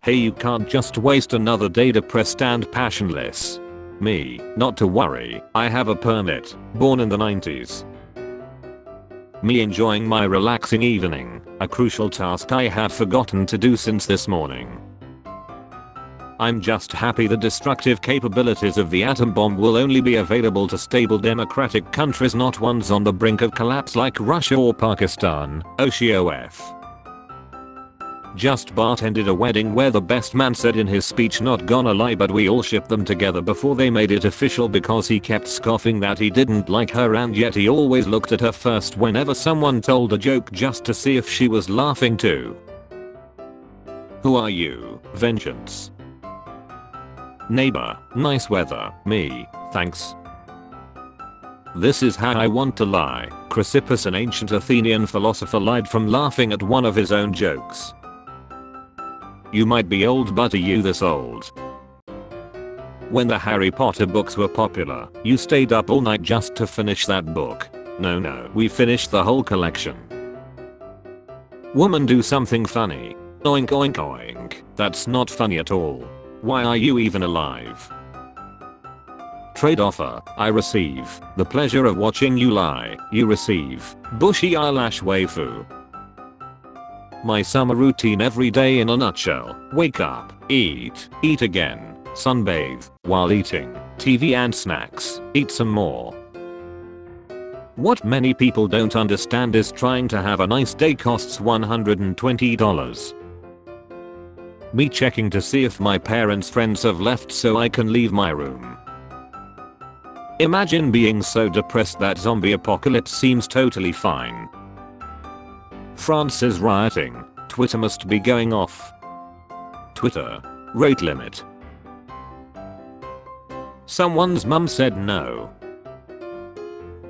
Hey, you can't just waste another day depressed and passionless. Me, not to worry, I have a permit, born in the 90s. Me enjoying my relaxing evening, a crucial task I had forgotten to do since this morning. I'm just happy the destructive capabilities of the atom bomb will only be available to stable democratic countries, not ones on the brink of collapse like Russia or Pakistan. OSHOF. Just bartended a wedding where the best man said in his speech, not gonna lie but we all shipped them together, before they made it official because he kept scoffing that he didn't like her, and yet he always looked at her first whenever someone told a joke just to see if she was laughing too. Who are you? Vengeance. Neighbor, nice weather. Me, thanks. This is how I want to lie. Chrysippus, an ancient Athenian philosopher, lied from laughing at one of his own jokes. You might be old, but are you this old? When the Harry Potter books were popular, you stayed up all night just to finish that book. No, we finished the whole collection. Woman, do something funny. Oink oink oink. That's not funny at all. Why are you even alive? Trade offer. I receive the pleasure of watching you lie. You receive bushy eyelash waifu. My summer routine every day in a nutshell. Wake up, eat again, sunbathe, while eating, TV and snacks, eat some more. What many people don't understand is trying to have a nice day costs $120. Me checking to see if my parents' friends have left so I can leave my room. Imagine being so depressed that zombie apocalypse seems totally fine. France is rioting. Twitter must be going off. Twitter. Rate limit. Someone's mum said no.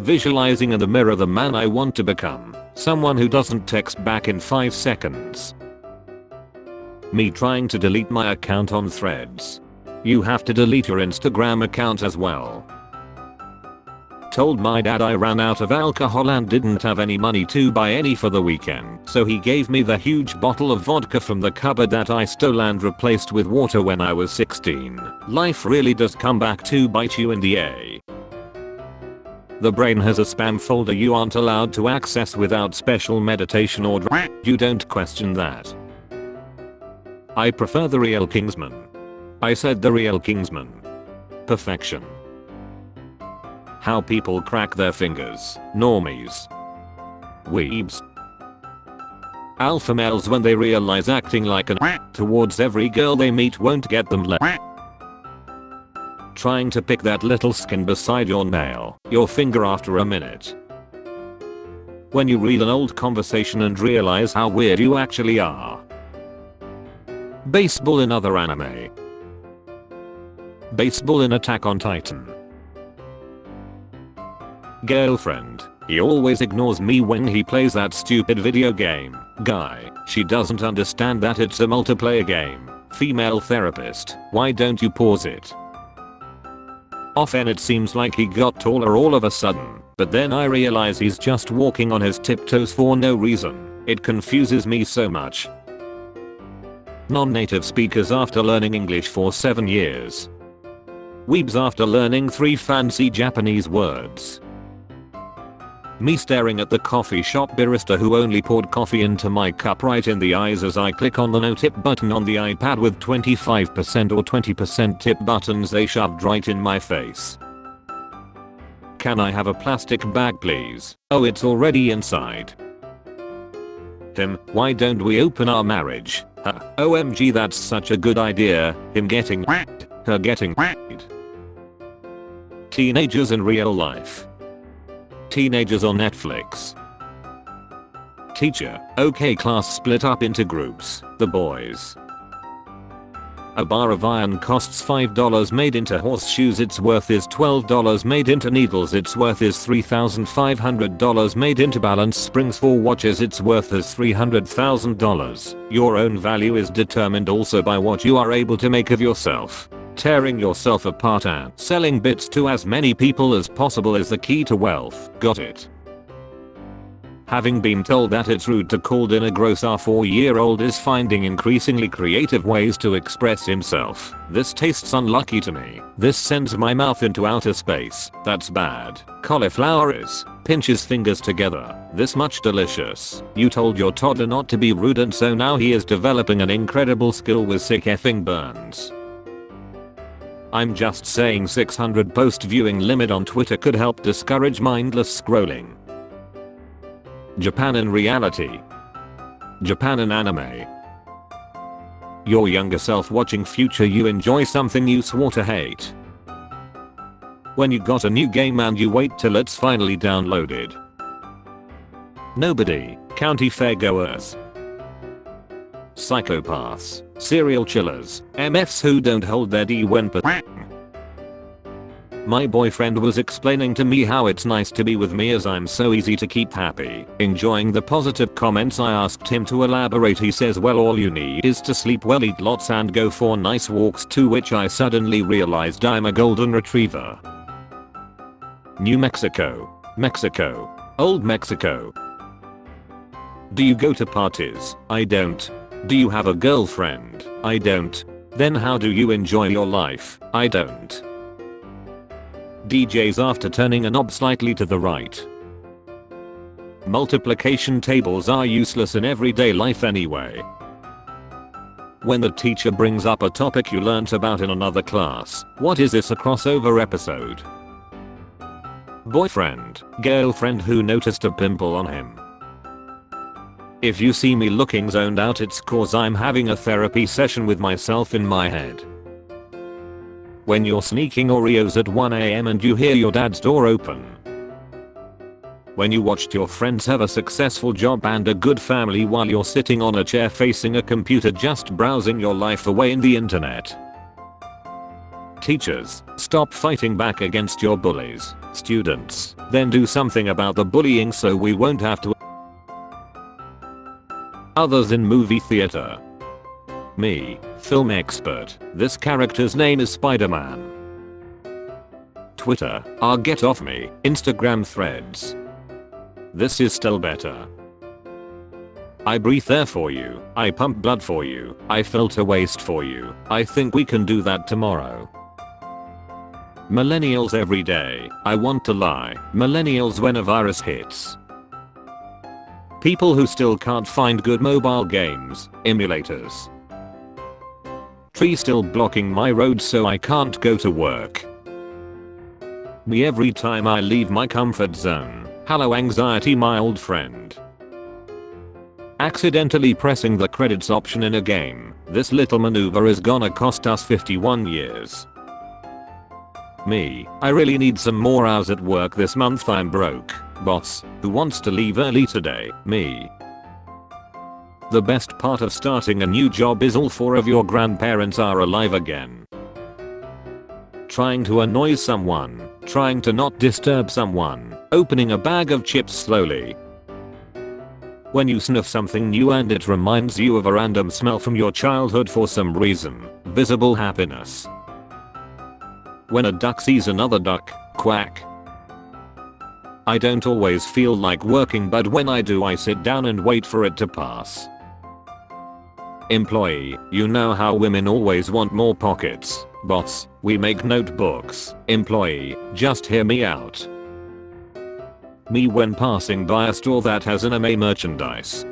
Visualizing in the mirror the man I want to become. Someone who doesn't text back in 5 seconds. Me trying to delete my account on Threads. You have to delete your Instagram account as well. Told my dad I ran out of alcohol and didn't have any money to buy any for the weekend, so he gave me the huge bottle of vodka from the cupboard that I stole and replaced with water when I was 16. Life really does come back to bite you in the A. The brain has a spam folder you aren't allowed to access without special meditation or you don't question that. I prefer the real Kingsman. I said the real Kingsman. Perfection. How people crack their fingers. Normies. Weebs. Alpha males when they realize acting like an towards every girl they meet won't get them trying to pick that little skin beside your nail, your finger after a minute. When you read an old conversation and realize how weird you actually are. Baseball in other anime. Baseball in Attack on Titan. Girlfriend. He always ignores me when he plays that stupid video game. Guy. She doesn't understand that it's a multiplayer game. Female therapist. Why don't you pause it? Often it seems like he got taller all of a sudden, but then I realize he's just walking on his tiptoes for no reason. It confuses me so much. Non-native speakers after learning English for 7 years. Weebs after learning 3 fancy Japanese words. Me staring at the coffee shop barista who only poured coffee into my cup right in the eyes as I click on the no tip button on the iPad with 25% or 20% tip buttons they shoved right in my face. Can I have a plastic bag please? Oh, it's already inside. Him, why don't we open our marriage? OMG, that's such a good idea. Him getting her getting Teenagers in real life. Teenagers on Netflix. Teacher, okay, class split up into groups. The boys. A bar of iron costs $5 made into horseshoes, its worth is $12 made into needles, its worth is $3,500 made into balance springs for watches, its worth is $300,000. Your own value is determined also by what you are able to make of yourself. Tearing yourself apart and selling bits to as many people as possible is the key to wealth. Got it? Having been told that it's rude to call dinner gross, our 4-year-old is finding increasingly creative ways to express himself. This tastes unlucky to me. This sends my mouth into outer space. That's bad. Cauliflower is. Pinches fingers together. This much delicious. You told your toddler not to be rude and so now he is developing an incredible skill with sick effing burns. I'm just saying 600 post viewing limit on Twitter could help discourage mindless scrolling. Japan in reality. Japan in anime. Your younger self watching future you enjoy something you swore to hate. When you got a new game and you wait till it's finally downloaded. Nobody. County fairgoers. Psychopaths. Serial killers. MFs who don't hold their D when My boyfriend was explaining to me how it's nice to be with me as I'm so easy to keep happy. Enjoying the positive comments, I asked him to elaborate. He says, well, all you need is to sleep well, eat lots and go for nice walks, to which I suddenly realized I'm a golden retriever. New Mexico. Mexico. Old Mexico. Do you go to parties? I don't. Do you have a girlfriend? I don't. Then how do you enjoy your life? I don't. DJs after turning a knob slightly to the right. Multiplication tables are useless in everyday life anyway. When the teacher brings up a topic you learnt about in another class. What is this, a crossover episode? Boyfriend, girlfriend who noticed a pimple on him. If you see me looking zoned out, it's cause I'm having a therapy session with myself in my head. When you're sneaking Oreos at 1 AM and you hear your dad's door open. When you watched your friends have a successful job and a good family while you're sitting on a chair facing a computer just browsing your life away in the internet. Teachers, stop fighting back against your bullies. Students, then do something about the bullying so we won't have to. Others in movie theater. Me, film expert. This character's name is Spider-Man. Twitter, get off me. Instagram threads. This is still better. I breathe air for you. I pump blood for you. I filter waste for you. I think we can do that tomorrow. Millennials every day. I want to lie. Millennials when a virus hits. People who still can't find good mobile games, emulators. Tree still blocking my road so I can't go to work. Me every time I leave my comfort zone. Hello anxiety, my old friend. Accidentally pressing the credits option in a game. This little maneuver is gonna cost us 51 years. Me, I really need some more hours at work this month, I'm broke. Boss, who wants to leave early today? Me. The best part of starting a new job is all 4 of your grandparents are alive again. Trying to annoy someone, trying to not disturb someone, opening a bag of chips slowly. When you sniff something new and it reminds you of a random smell from your childhood for some reason, visible happiness. When a duck sees another duck, quack. I don't always feel like working, but when I do I sit down and wait for it to pass. Employee, you know how women always want more pockets. Boss, we make notebooks. Employee, just hear me out. Me when passing by a store that has anime merchandise.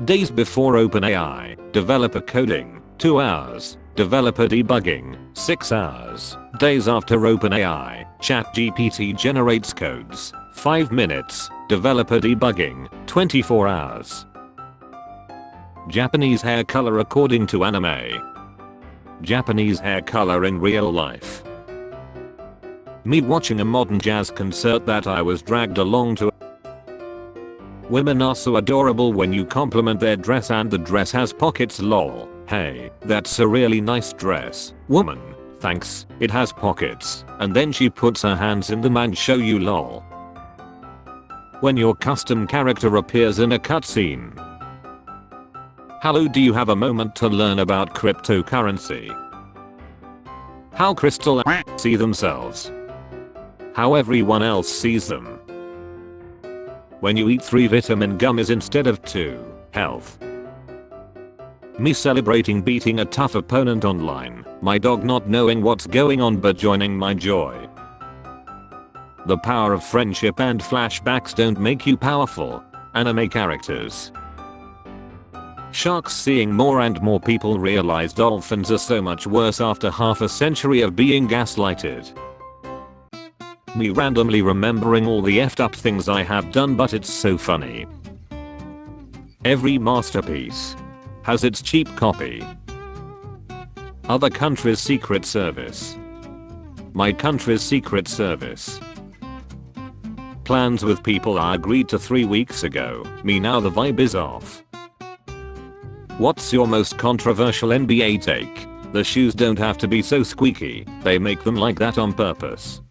Days before OpenAI, developer coding, 2 hours. Developer debugging, 6 hours. Days after OpenAI, ChatGPT generates codes, 5 minutes. Developer debugging, 24 hours. Japanese hair color according to anime. Japanese hair color in real life. Me watching a modern jazz concert that I was dragged along to. Women are so adorable when you compliment their dress and the dress has pockets, lol. Hey, that's a really nice dress. Woman, thanks, it has pockets. And then she puts her hands in them and show you, lol. When your custom character appears in a cutscene. Hello, do you have a moment to learn about cryptocurrency? How crystal see themselves. How everyone else sees them. When you eat 3 vitamin gummies instead of 2. Health. Me celebrating beating a tough opponent online. My dog not knowing what's going on but joining my joy. The power of friendship and flashbacks don't make you powerful. Anime characters. Sharks seeing more and more people realize dolphins are so much worse after half a century of being gaslighted. Me randomly remembering all the effed up things I have done, but it's so funny. Every masterpiece has its cheap copy. Other country's secret service. My country's secret service. Plans with people I agreed to 3 weeks ago. Me now the vibe is off. What's your most controversial NBA take? The shoes don't have to be so squeaky. They make them like that on purpose.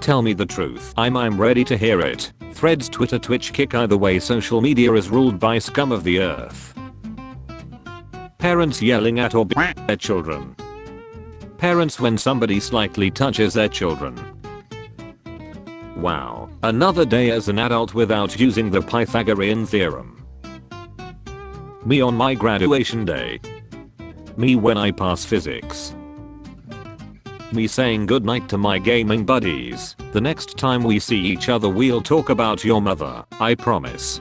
Tell me the truth. I'm ready to hear it. Threads, Twitter, Twitch, Kick, either way social media is ruled by scum of the earth. Parents yelling at or their children. Parents when somebody slightly touches their children. Wow, another day as an adult without using the Pythagorean theorem. Me on my graduation day. Me when I pass physics. Me saying goodnight to my gaming buddies. The next time we see each other we'll talk about your mother, I promise.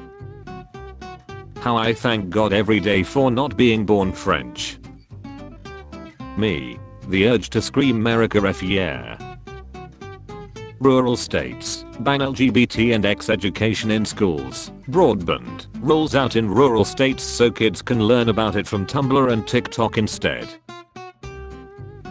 How I thank God every day for not being born French. Me. The urge to scream America F yeah. Rural states. Ban LGBT and X education in schools. Broadband rolls out in rural states so kids can learn about it from Tumblr and TikTok instead.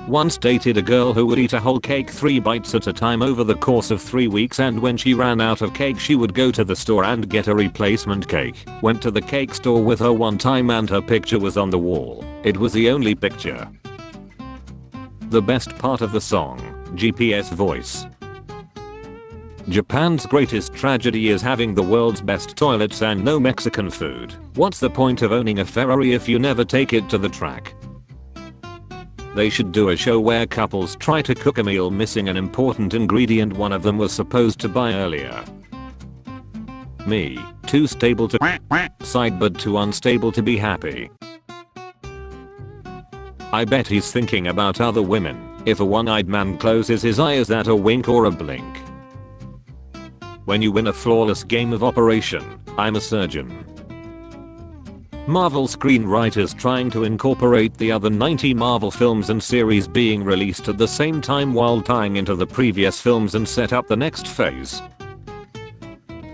Once dated a girl who would eat a whole cake 3 bites at a time over the course of 3 weeks, and when she ran out of cake she would go to the store and get a replacement cake. Went to the cake store with her one time and her picture was on the wall. It was the only picture. The best part of the song, GPS voice. Japan's greatest tragedy is having the world's best toilets and no Mexican food. What's the point of owning a Ferrari if you never take it to the track? They should do a show where couples try to cook a meal missing an important ingredient one of them was supposed to buy earlier. Me. Too stable to side but too unstable to be happy. I bet he's thinking about other women. If a one-eyed man closes his eye, is that a wink or a blink? When you win a flawless game of Operation, I'm a surgeon. Marvel screenwriters trying to incorporate the other 90 Marvel films and series being released at the same time while tying into the previous films and set up the next phase.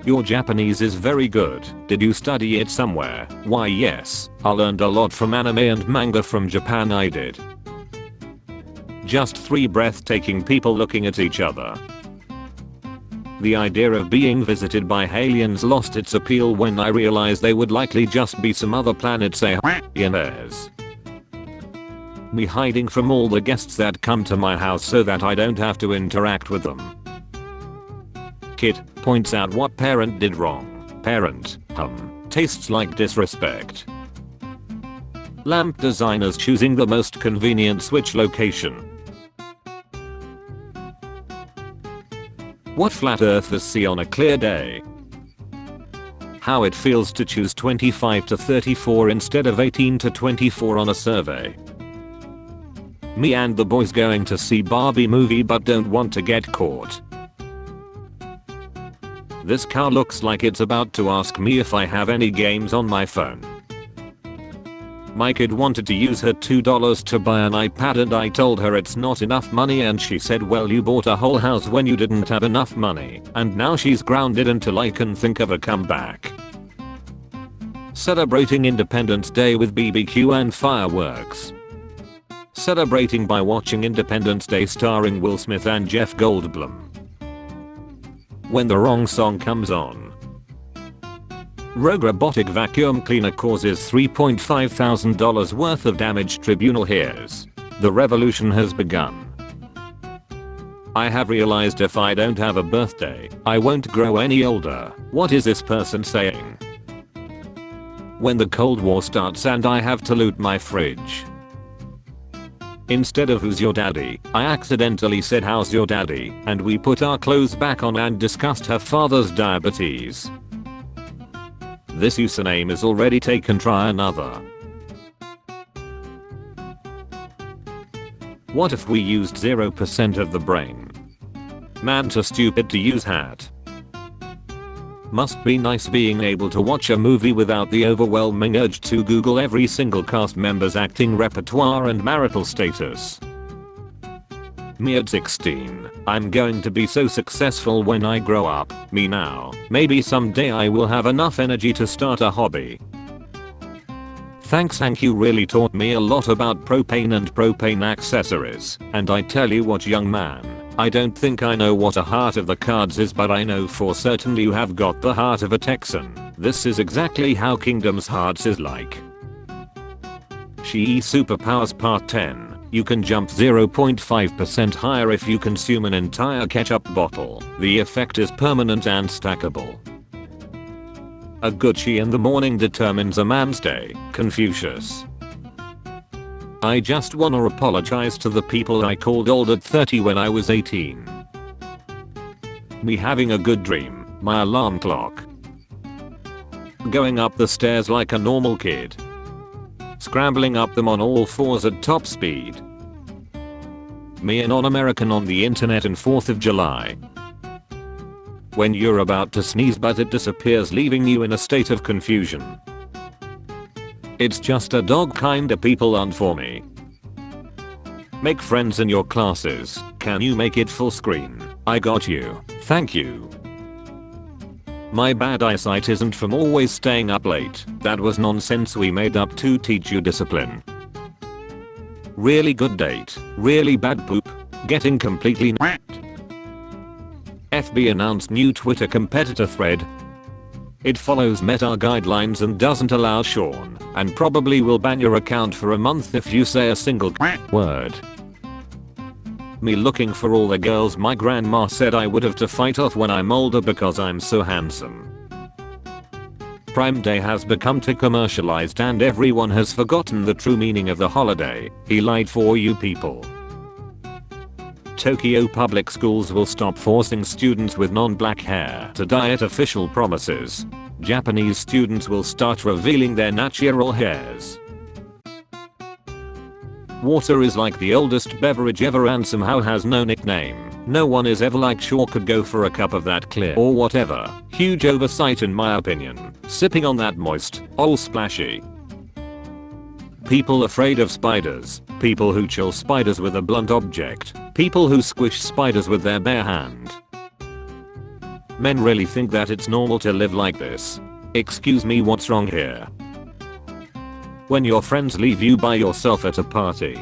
Your Japanese is very good. Did you study it somewhere? Why yes, I learned a lot from anime and manga from Japan. I did. Just 3 breathtaking people looking at each other. The idea of being visited by aliens lost its appeal when I realized they would likely just be some other planet, say aliens. Me hiding from all the guests that come to my house so that I don't have to interact with them. Kid points out what parent did wrong. Parent, tastes like disrespect. Lamp designers choosing the most convenient switch location. What flat earthers see on a clear day. How it feels to choose 25 to 34 instead of 18 to 24 on a survey. Me and the boys going to see Barbie movie but don't want to get caught. This car looks like it's about to ask me if I have any games on my phone. My kid wanted to use her $2 to buy an iPad and I told her it's not enough money and she said, well, you bought a whole house when you didn't have enough money, and now she's grounded until I can think of a comeback. Celebrating Independence Day with BBQ and fireworks. Celebrating by watching Independence Day starring Will Smith and Jeff Goldblum. When the wrong song comes on. Rogue robotic vacuum cleaner causes $3,500 worth of damage. Tribunal hears. The revolution has begun. I have realized if I don't have a birthday, I won't grow any older. What is this person saying? When the Cold War starts and I have to loot my fridge. Instead of "who's your daddy," I accidentally said "how's your daddy," and we put our clothes back on and discussed her father's diabetes. This username is already taken, try another. What if we used 0% of the brain? Man, too stupid to use hat. Must be nice being able to watch a movie without the overwhelming urge to Google every single cast member's acting repertoire and marital status. Me at 16. I'm going to be so successful when I grow up. Me now. Maybe someday I will have enough energy to start a hobby. Thanks Hank, you really taught me a lot about propane and propane accessories. And I tell you what, young man, I don't think I know what a heart of the cards is, but I know for certain you have got the heart of a Texan. This is exactly how Kingdom's Hearts is like. She Superpowers Part 10. You can jump 0.5% higher if you consume an entire ketchup bottle. The effect is permanent and stackable. A good she in the morning determines a man's day. Confucius. I just wanna apologize to the people I called old at 30 when I was 18. Me having a good dream. My alarm clock. Going up the stairs like a normal kid. Scrambling up them on all fours at top speed. Me a non-American on the internet on 4th of July. When you're about to sneeze but it disappears, leaving you in a state of confusion. It's just a dog, kinda people aren't for me. Make friends in your classes. Can you make it full screen? I got you. Thank you. My bad eyesight isn't from always staying up late. That was nonsense we made up to teach you discipline. Really good date. Really bad poop. Getting completely n***ed. FB announced new Twitter competitor thread. It follows Meta guidelines and doesn't allow Sean, and probably will ban your account for a month if you say a single word. Me looking for all the girls my grandma said I would have to fight off when I'm older because I'm so handsome. Prime Day has become too commercialized and everyone has forgotten the true meaning of the holiday. He lied for you people. Tokyo public schools will stop forcing students with non-black hair to dye it. Official promises. Japanese students will start revealing their natural hairs. Water is like the oldest beverage ever and somehow has no nickname. No one is ever like sure could go for a cup of that clear or whatever. Huge oversight in my opinion. Sipping on that moist, all splashy. People afraid of spiders. People who chill spiders with a blunt object. People who squish spiders with their bare hand. Men really think that it's normal to live like this. Excuse me, what's wrong here? When your friends leave you by yourself at a party.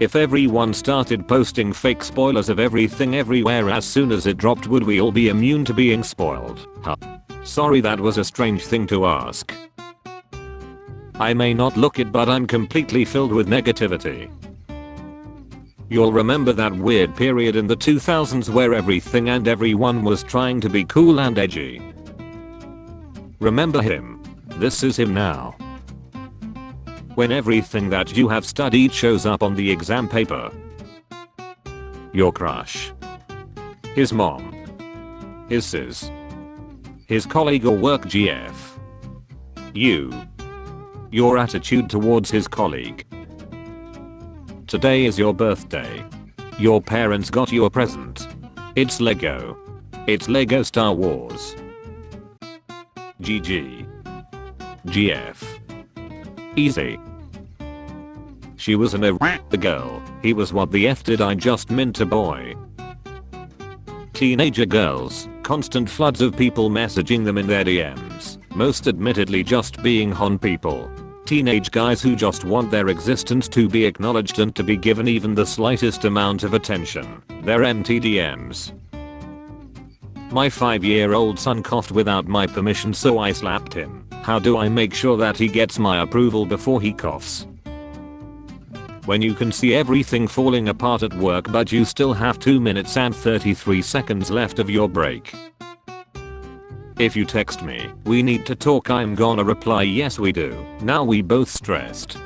If everyone started posting fake spoilers of everything everywhere as soon as it dropped, would we all be immune to being spoiled? Huh. Sorry, that was a strange thing to ask. I may not look it, but I'm completely filled with negativity. You'll remember that weird period in the 2000s where everything and everyone was trying to be cool and edgy. Remember him? This is him now. When everything that you have studied shows up on the exam paper. Your crush. His mom. His sis. His colleague or work GF. You. Your attitude towards his colleague. Today is your birthday. Your parents got you a present. It's Lego. It's Lego Star Wars. GG. GF. Easy. She was an a girl. He was what the F did I just mint a boy. Teenager girls. Constant floods of people messaging them in their DMs. Most admittedly just being hon people. Teenage guys who just want their existence to be acknowledged and to be given even the slightest amount of attention. They're empty DMs. My 5-year-old son coughed without my permission, so I slapped him. How do I make sure that he gets my approval before he coughs? When you can see everything falling apart at work but you still have 2 minutes and 33 seconds left of your break. If you text me, we need to talk, I'm gonna reply yes we do. Now we both stressed.